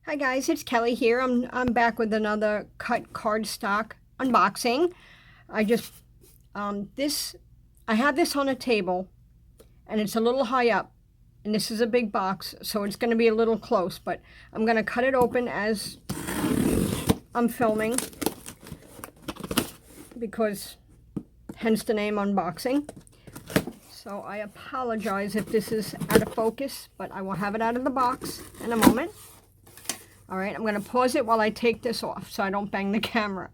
Hi guys, it's Kelly here. I'm back with another cut cardstock unboxing. I just I have this on a table and it's a little high up, and this is a big box, so it's going to be a little close, but I'm going to cut it open as I'm filming, because hence the name unboxing. So I apologize if this is out of focus, but I will have it out of the box in a moment. All right, I'm going to pause it while I take this off so I don't bang the camera.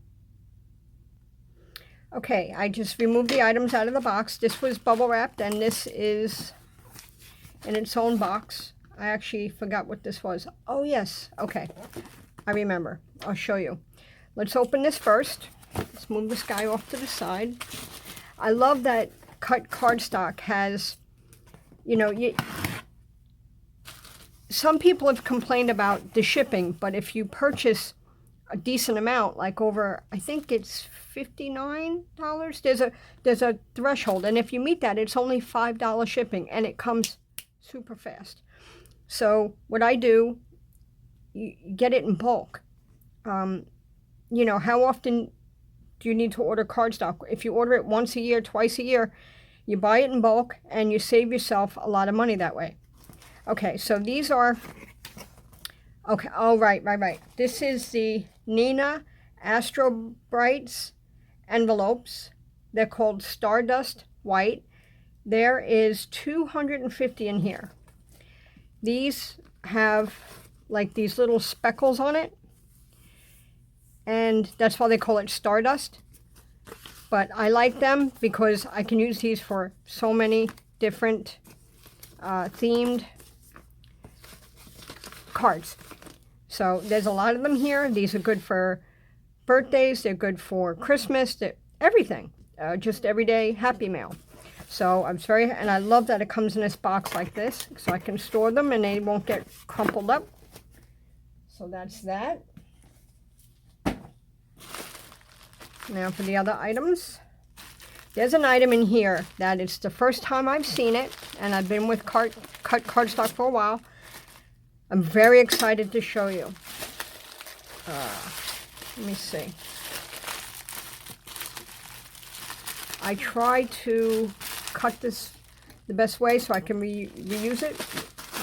Okay, I just removed the items out of the box. This was bubble wrapped, and this is in its own box. I actually forgot what this was. Oh yes, okay, I remember. I'll show you. Let's open this first. Let's move this guy off to the side. I love that cut cardstock has, some people have complained about the shipping, but if you purchase a decent amount, like over, I think it's $59, there's a threshold, and if you meet that, it's only $5 shipping, and it comes super fast. So what I do, you get it in bulk. How often do you need to order cardstock? If you order it once a year, twice a year, you buy it in bulk, and you save yourself a lot of money that way. Okay, so these are, okay, oh, right. This is the Neenah Astro Envelopes. They're called Stardust White. There is 250 in here. These have like these little speckles on it, and that's why they call it Stardust. But I like them because I can use these for so many different themed cards. So there's a lot of them here. These are good for birthdays, they're good for Christmas, everything. Just everyday happy mail. So and I love that it comes in this box like this, so I can store them and they won't get crumpled up. So that's that. Now for the other items. There's an item in here that it's the first time I've seen it, and I've been with cut cardstock for a while. I'm very excited to show you. Let me see. I try to cut this the best way so I can reuse it.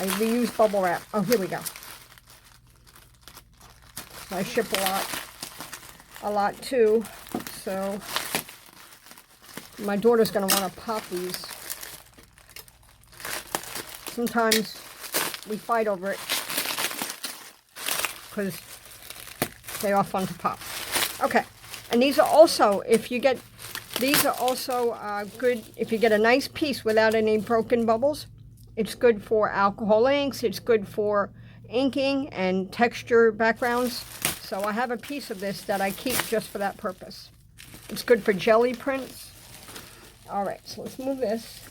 I reuse bubble wrap. Oh, here we go. I ship a lot too, so my daughter's going to want to pop these. Sometimes we fight over it because they are fun to pop. Okay, and these are also, these are also good if you get a nice piece without any broken bubbles. It's good for alcohol inks, it's good for inking and texture backgrounds. So I have a piece of this that I keep just for that purpose. It's good for jelly prints. All right, so let's move this.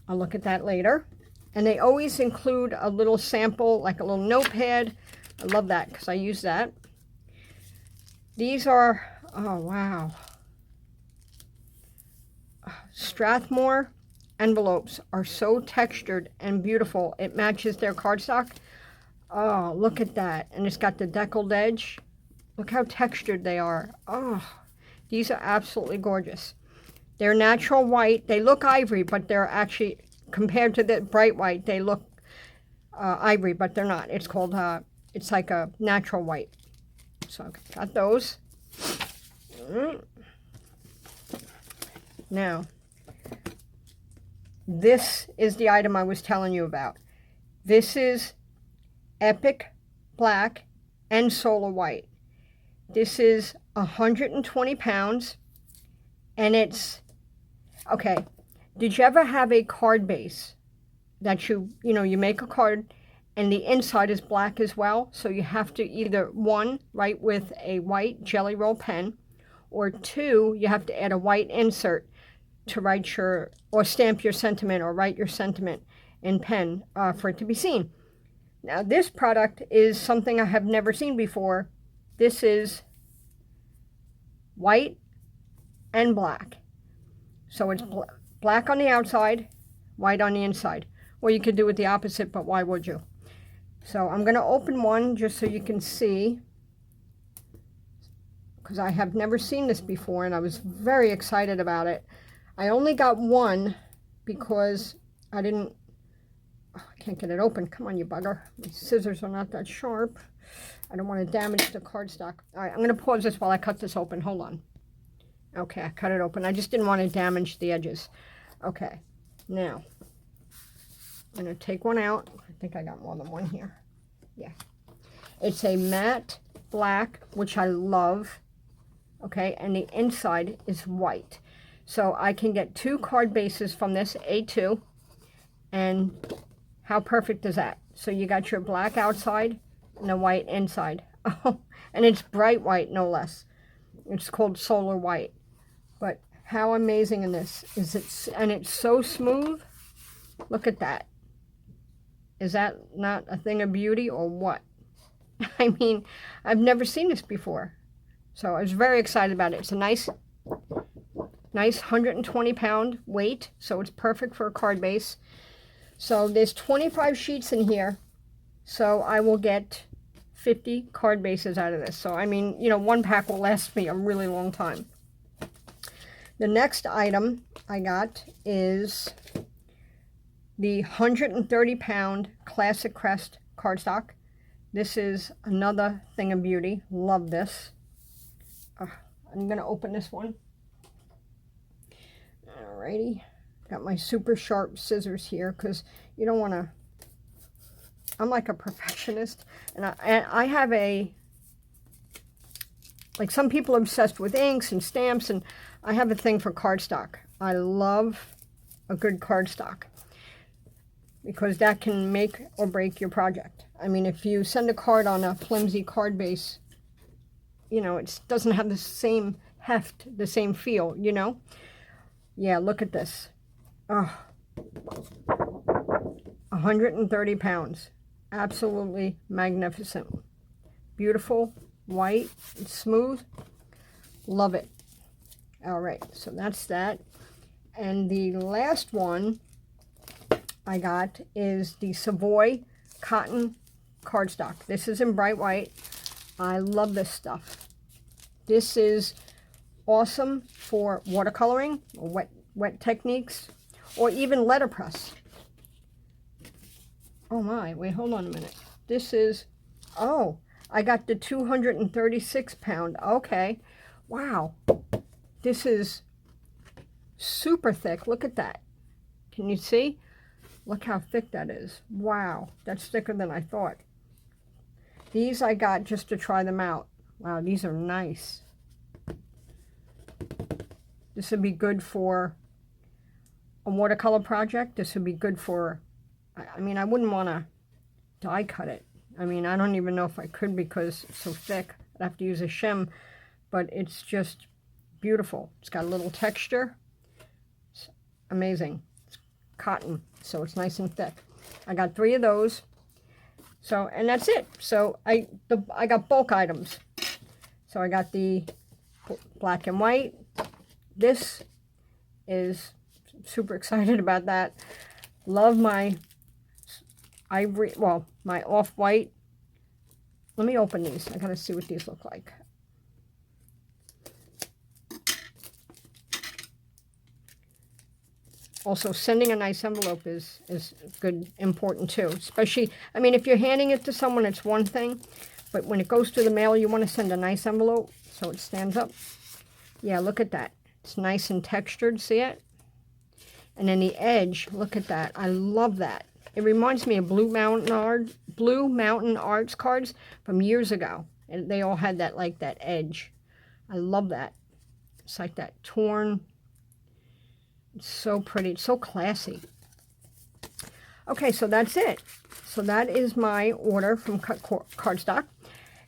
I'll look at that later. And they always include a little sample, like a little notepad. I love that because I use that. These are, oh wow. Strathmore envelopes are so textured and beautiful. It matches their cardstock. Oh, look at that. And it's got the deckled edge. Look how textured they are. Oh, these are absolutely gorgeous. They're natural white. They look ivory, but they're actually, compared to the bright white, they look ivory, but they're not. It's called, it's like a natural white. So I got those. Now, this is the item I was telling you about. This is Epic Black and Solar White. This is 120 pounds, and it's, okay, did you ever have a card base that you make a card and the inside is black as well? So you have to either, one, write with a white Jelly Roll pen, or two, you have to add a white insert to write or stamp your sentiment or write your sentiment in pen for it to be seen. Now this product is something I have never seen before. This is white and black. So it's black on the outside, white on the inside. Or you could do it the opposite, but why would you? So I'm going to open one just so you can see, because I have never seen this before and I was very excited about it. I only got one because I didn't, oh, I can't get it open. Come on, you bugger. My scissors are not that sharp. I don't want to damage the cardstock. All right, I'm going to pause this while I cut this open. Hold on. Okay, I cut it open. I just didn't want to damage the edges. Okay, now I'm going to take one out. I think I got more than one here. Yeah. It's a matte black, which I love. Okay, and the inside is white. So I can get 2 card bases from this A2. And how perfect is that? So you got your black outside and the white inside. Oh, and it's bright white, no less. It's called solar white. But how amazing in this is it, and it's so smooth. Look at that. Is that not a thing of beauty or what? I mean, I've never seen this before. So I was very excited about it. It's a nice 120-pound weight, so it's perfect for a card base. So there's 25 sheets in here, so I will get 50 card bases out of this. So I mean, you know, one pack will last me a really long time. The next item I got is the 130-pound classic Crest cardstock. This is another thing of beauty. Love this. I'm going to open this one. Alrighty. Got my super sharp scissors here because you don't want to... I'm like a perfectionist. And I have a... Like some people are obsessed with inks and stamps, and I have a thing for cardstock. I love a good cardstock because that can make or break your project. I mean, if you send a card on a flimsy card base, you know, it doesn't have the same heft, the same feel, you know? Yeah, look at this. Oh, 130 pounds. Absolutely magnificent. Beautiful, white, it's smooth. Love it. All right, so that's that. And the last one I got is the Savoy cotton cardstock. This is in bright white. I love this stuff. This is awesome for watercoloring, or wet techniques, or even letterpress. Oh my, wait, hold on a minute. This is, oh, I got the 236-pound. Okay, wow. This is super thick. Look at that. Can you see? Look how thick that is. Wow, that's thicker than I thought. These I got just to try them out. Wow, these are nice. This would be good for a watercolor project. This would be good for, I mean, I wouldn't want to die cut it. I mean, I don't even know if I could because it's so thick. I'd have to use a shim, but it's just beautiful. It's got a little texture. It's amazing. It's cotton, so it's nice and thick. I got 3 of those. So, and that's it. So I got bulk items. So I got the black and white. This is super excited about that. Love my ivory, well, my off-white. Let me open these. I gotta see what these look like. Also, sending a nice envelope is good, important too. Especially, I mean, if you're handing it to someone, it's one thing. But when it goes to the mail, you want to send a nice envelope so it stands up. Yeah, look at that. It's nice and textured, see it? And then the edge, look at that. I love that. It reminds me of Blue Mountain Arts cards from years ago. And they all had that, like that edge. I love that. It's like that torn. It's so pretty. It's so classy. Okay, so that's it. So that is my order from Cardstock.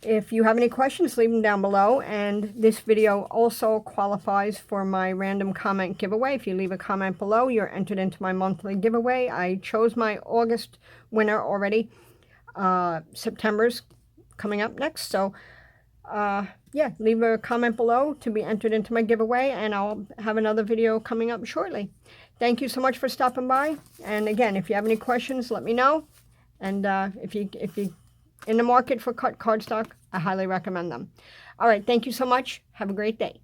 If you have any questions, leave them down below. And this video also qualifies for my random comment giveaway. If you leave a comment below, you're entered into my monthly giveaway. I chose my August winner already. September's coming up next. So, yeah, leave a comment below to be entered into my giveaway. And I'll have another video coming up shortly. Thank you so much for stopping by. And again, if you have any questions, let me know. And if you in the market for cut cardstock, I highly recommend them. All right, thank you so much. Have a great day.